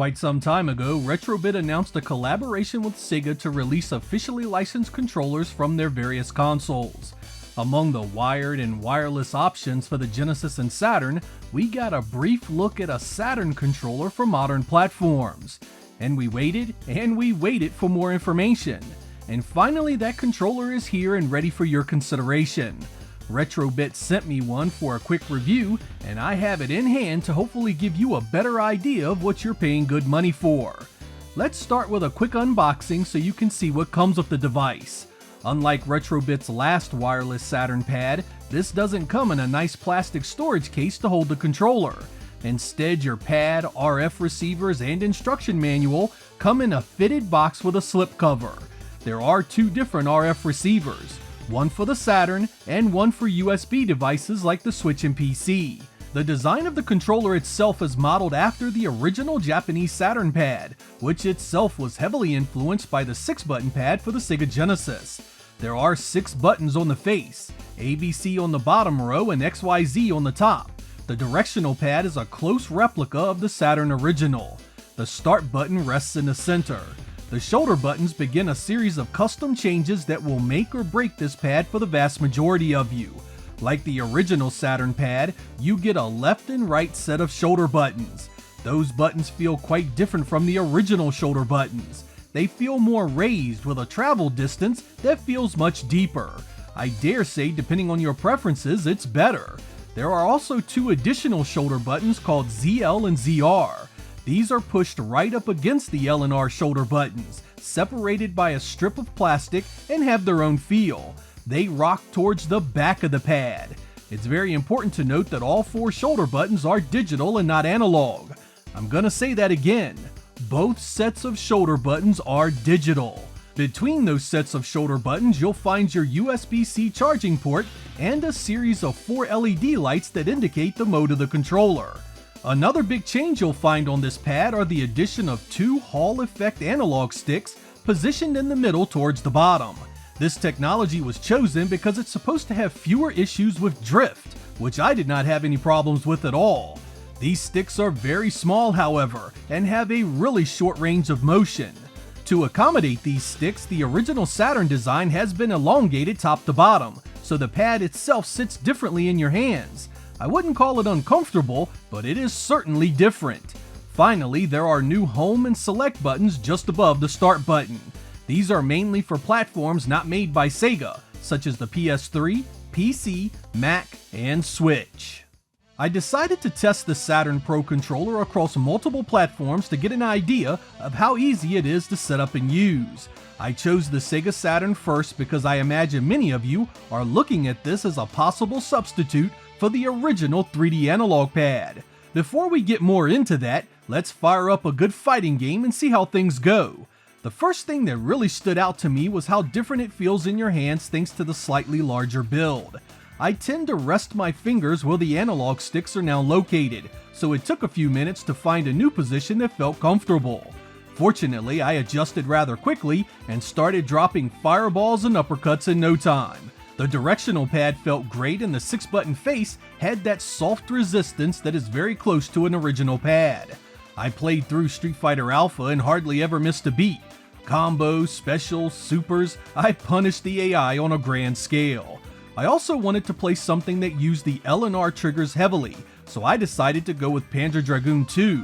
Quite some time ago, Retrobit announced a collaboration with Sega to release officially licensed controllers from their various consoles. Among the wired and wireless options for the Genesis and Saturn, we got a brief look at a Saturn controller for modern platforms. And we waited for more information. And finally that controller is here and ready for your consideration. Retrobit sent me one for a quick review, and I have it in hand to hopefully give you a better idea of what you're paying good money for. Let's start with a quick unboxing so you can see what comes with the device. Unlike Retrobit's last wireless Saturn pad, this doesn't come in a nice plastic storage case to hold the controller. Instead, your pad, RF receivers, and instruction manual come in a fitted box with a slipcover. There are two different RF receivers, one for the Saturn and one for USB devices like the Switch and PC. The design of the controller itself is modeled after the original Japanese Saturn pad, which itself was heavily influenced by the 6-button pad for the Sega Genesis. There are 6 buttons on the face, ABC on the bottom row and XYZ on the top. The directional pad is a close replica of the Saturn original. The start button rests in the center. The shoulder buttons begin a series of custom changes that will make or break this pad for the vast majority of you. Like the original Saturn pad, you get a left and right set of shoulder buttons. Those buttons feel quite different from the original shoulder buttons. They feel more raised with a travel distance that feels much deeper. I dare say, depending on your preferences, it's better. There are also 2 additional shoulder buttons called ZL and ZR. These are pushed right up against the L and R shoulder buttons, separated by a strip of plastic, and have their own feel. They rock towards the back of the pad. It's very important to note that all 4 shoulder buttons are digital and not analog. I'm gonna say that again. Both sets of shoulder buttons are digital. Between those sets of shoulder buttons, you'll find your USB-C charging port and a series of 4 LED lights that indicate the mode of the controller. Another big change you'll find on this pad are the addition of 2 Hall effect analog sticks positioned in the middle towards the bottom. This technology was chosen because it's supposed to have fewer issues with drift, which I did not have any problems with at all. These sticks are very small, however, and have a really short range of motion. To accommodate these sticks, the original Saturn design has been elongated top to bottom, so the pad itself sits differently in your hands. I wouldn't call it uncomfortable, but it is certainly different. Finally, there are new home and select buttons just above the start button. These are mainly for platforms not made by Sega, such as the PS3, PC, Mac, and Switch. I decided to test the Saturn Pro controller across multiple platforms to get an idea of how easy it is to set up and use. I chose the Sega Saturn first because I imagine many of you are looking at this as a possible substitute for the original 3D analog pad. Before we get more into that, let's fire up a good fighting game and see how things go. The first thing that really stood out to me was how different it feels in your hands thanks to the slightly larger build. I tend to rest my fingers where the analog sticks are now located, so it took a few minutes to find a new position that felt comfortable. Fortunately, I adjusted rather quickly and started dropping fireballs and uppercuts in no time. The directional pad felt great and the 6-button face had that soft resistance that is very close to an original pad. I played through Street Fighter Alpha and hardly ever missed a beat. Combos, specials, supers, I punished the AI on a grand scale. I also wanted to play something that used the L and R triggers heavily, so I decided to go with Panzer Dragoon 2.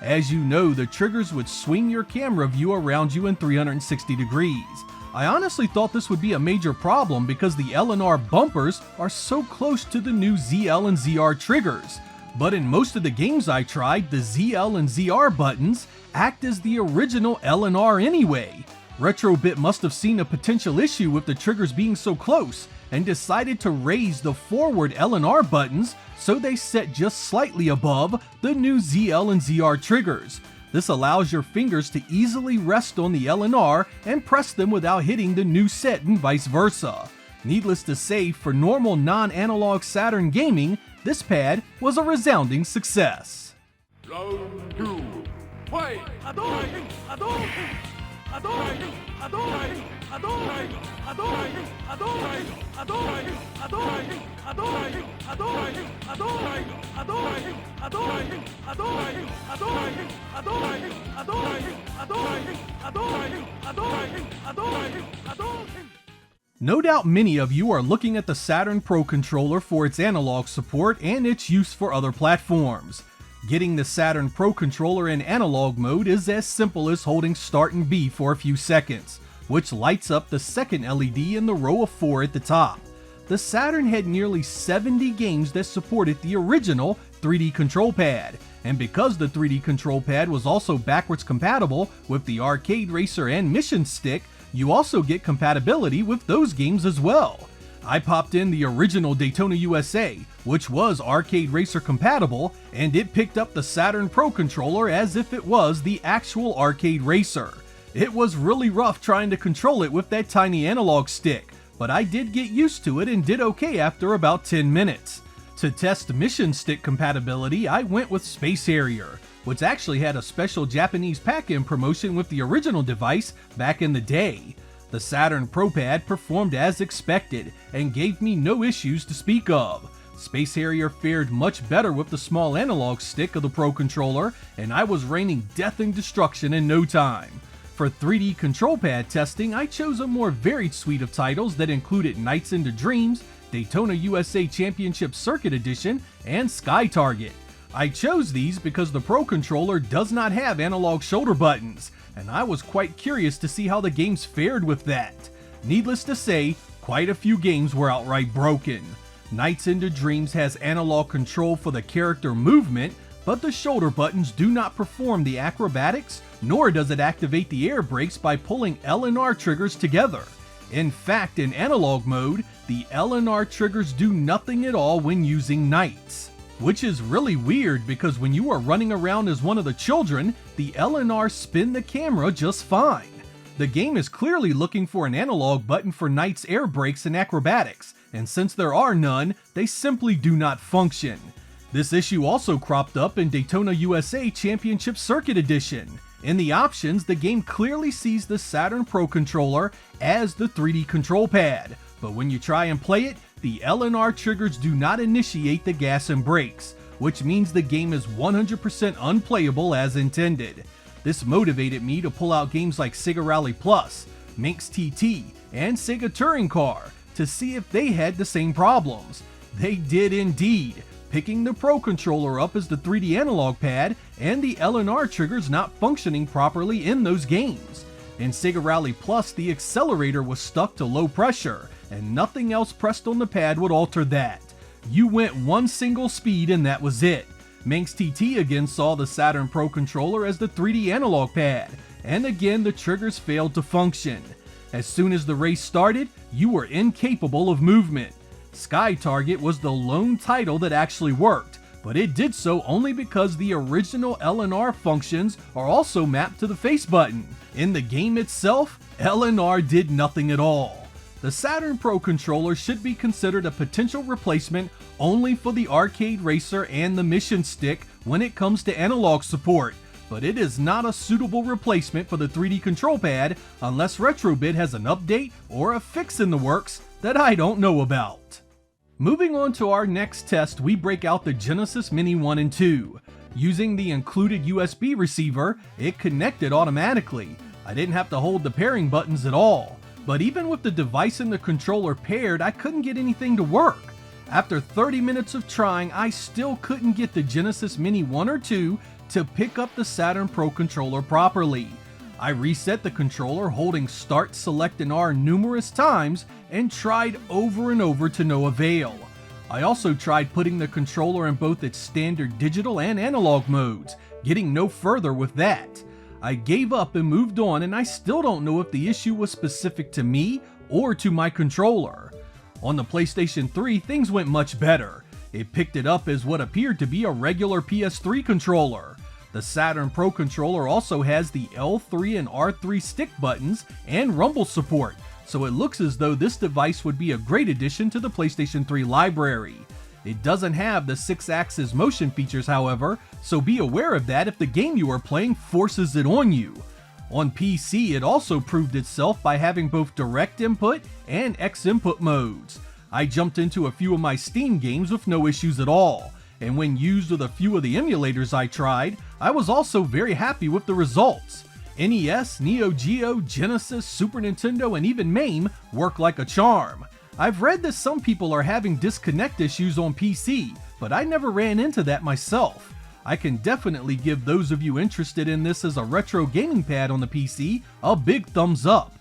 As you know, the triggers would swing your camera view around you in 360 degrees. I honestly thought this would be a major problem because the L and R bumpers are so close to the new ZL and ZR triggers. But in most of the games I tried, the ZL and ZR buttons act as the original L and R anyway. Retrobit must have seen a potential issue with the triggers being so close and decided to raise the forward L and R buttons so they set just slightly above the new ZL and ZR triggers. This allows your fingers to easily rest on the L and R and press them without hitting the new set and vice versa. Needless to say, for normal non-analog Saturn gaming, this pad was a resounding success. Round 2, fight! No doubt many of you are looking at the Saturn Pro controller for its analog support and its use for other platforms. Getting the Saturn Pro controller in analog mode is as simple as holding Start and B for a few seconds, which lights up the second LED in the row of 4 at the top. The Saturn had nearly 70 games that supported the original 3D control pad, and because the 3D control pad was also backwards compatible with the Arcade Racer and Mission Stick, you also get compatibility with those games as well. I popped in the original Daytona USA, which was Arcade Racer compatible, and it picked up the Saturn Pro controller as if it was the actual Arcade Racer. It was really rough trying to control it with that tiny analog stick, but I did get used to it and did okay after about 10 minutes. To test Mission Stick compatibility, I went with Space Harrier, which actually had a special Japanese pack-in promotion with the original device back in the day. The Saturn Pro Pad performed as expected and gave me no issues to speak of. Space Harrier fared much better with the small analog stick of the Pro controller, and I was raining death and destruction in no time. For 3D control pad testing, I chose a more varied suite of titles that included Nights into Dreams, Daytona USA Championship Circuit Edition, and Sky Target. I chose these because the Pro controller does not have analog shoulder buttons, and I was quite curious to see how the games fared with that. Needless to say, quite a few games were outright broken. Nights into Dreams has analog control for the character movement, but the shoulder buttons do not perform the acrobatics, nor does it activate the air brakes by pulling L and R triggers together. In fact, in analog mode, the L and R triggers do nothing at all when using Nights. Which is really weird because when you are running around as one of the children, the L and R spin the camera just fine. The game is clearly looking for an analog button for Knight's air brakes and acrobatics, and since there are none, they simply do not function. This issue also cropped up in Daytona USA Championship Circuit Edition. In the options, the game clearly sees the Saturn Pro controller as the 3D control pad, but when you try and play it, the L and R triggers do not initiate the gas and brakes, which means the game is 100% unplayable as intended. This motivated me to pull out games like Sega Rally Plus, Minx TT, and Sega Touring Car to see if they had the same problems. They did indeed, picking the Pro controller up as the 3D analog pad and the L and R triggers not functioning properly in those games. In Sega Rally Plus, the accelerator was stuck to low pressure, and nothing else pressed on the pad would alter that. You went one single speed and that was it. Minx TT again saw the Saturn Pro controller as the 3D analog pad, and again the triggers failed to function. As soon as the race started, you were incapable of movement. Sky Target was the lone title that actually worked, but it did so only because the original L and R functions are also mapped to the face button. In the game itself, L and R did nothing at all. The Saturn Pro controller should be considered a potential replacement only for the Arcade Racer and the Mission Stick when it comes to analog support, but it is not a suitable replacement for the 3D control pad unless Retrobit has an update or a fix in the works that I don't know about. Moving on to our next test, we break out the Genesis Mini 1 and 2. Using the included USB receiver, it connected automatically. I didn't have to hold the pairing buttons at all. But even with the device and the controller paired, I couldn't get anything to work. After 30 minutes of trying, I still couldn't get the Genesis Mini 1 or 2 to pick up the Saturn Pro controller properly. I reset the controller holding Start, Select, and R numerous times and tried over and over to no avail. I also tried putting the controller in both its standard digital and analog modes, getting no further with that. I gave up and moved on, and I still don't know if the issue was specific to me or to my controller. On the PlayStation 3, things went much better. It picked it up as what appeared to be a regular PS3 controller. The Saturn Pro controller also has the L3 and R3 stick buttons and rumble support, so it looks as though this device would be a great addition to the PlayStation 3 library. It doesn't have the 6-axis motion features, however, so be aware of that if the game you are playing forces it on you. On PC, it also proved itself by having both direct input and X input modes. I jumped into a few of my Steam games with no issues at all, and when used with a few of the emulators I tried, I was also very happy with the results. NES, Neo Geo, Genesis, Super Nintendo, and even MAME work like a charm. I've read that some people are having disconnect issues on PC, but I never ran into that myself. I can definitely give those of you interested in this as a retro gaming pad on the PC a big thumbs up.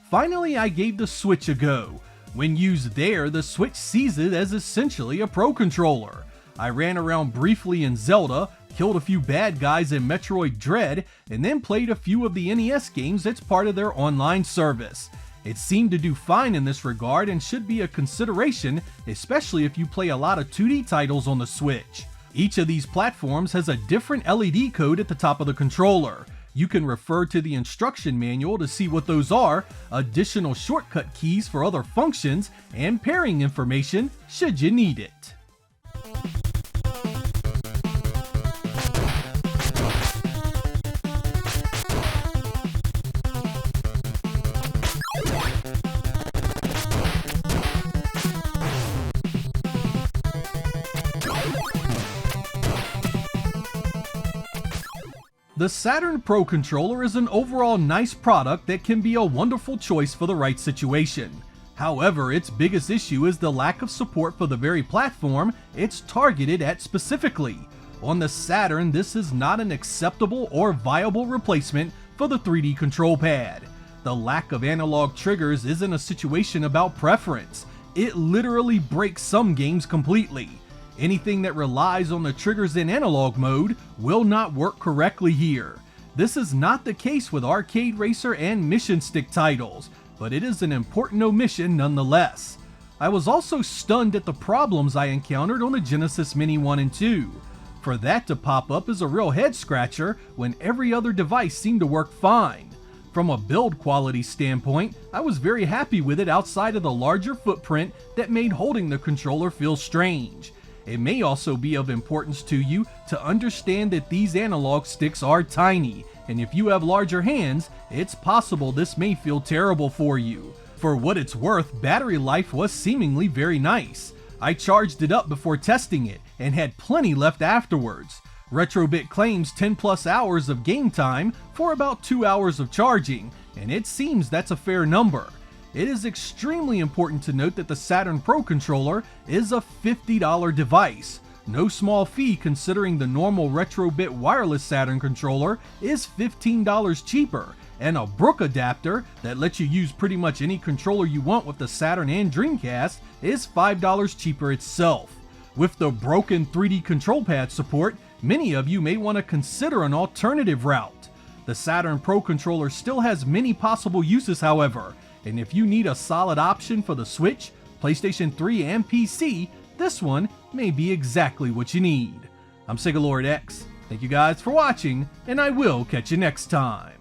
Finally, I gave the Switch a go. When used there, the Switch sees it as essentially a Pro Controller. I ran around briefly in Zelda, killed a few bad guys in Metroid Dread, and then played a few of the NES games that's part of their online service. It seemed to do fine in this regard and should be a consideration, especially if you play a lot of 2D titles on the Switch. Each of these platforms has a different LED code at the top of the controller. You can refer to the instruction manual to see what those are, additional shortcut keys for other functions, and pairing information should you need it. The Saturn Pro Controller is an overall nice product that can be a wonderful choice for the right situation. However, its biggest issue is the lack of support for the very platform it's targeted at specifically. On the Saturn, this is not an acceptable or viable replacement for the 3D control pad. The lack of analog triggers isn't a situation about preference. It literally breaks some games completely. Anything that relies on the triggers in analog mode will not work correctly here. This is not the case with Arcade Racer and Mission Stick titles, but it is an important omission nonetheless. I was also stunned at the problems I encountered on the Genesis Mini 1 and 2. For that to pop up is a real head scratcher when every other device seemed to work fine. From a build quality standpoint, I was very happy with it outside of the larger footprint that made holding the controller feel strange. It may also be of importance to you to understand that these analog sticks are tiny, and if you have larger hands, it's possible this may feel terrible for you. For what it's worth, battery life was seemingly very nice. I charged it up before testing it, and had plenty left afterwards. Retrobit claims 10 plus hours of game time for about 2 hours of charging, and it seems that's a fair number. It is extremely important to note that the Saturn Pro Controller is a $50 device. No small fee considering the normal Retrobit wireless Saturn controller is $15 cheaper, and a Brook adapter that lets you use pretty much any controller you want with the Saturn and Dreamcast is $5 cheaper itself. With the broken 3D control pad support, many of you may want to consider an alternative route. The Saturn Pro Controller still has many possible uses, however, and if you need a solid option for the Switch, PlayStation 3, and PC, this one may be exactly what you need. I'm Sega Lord X. Thank you guys for watching, and I will catch you next time.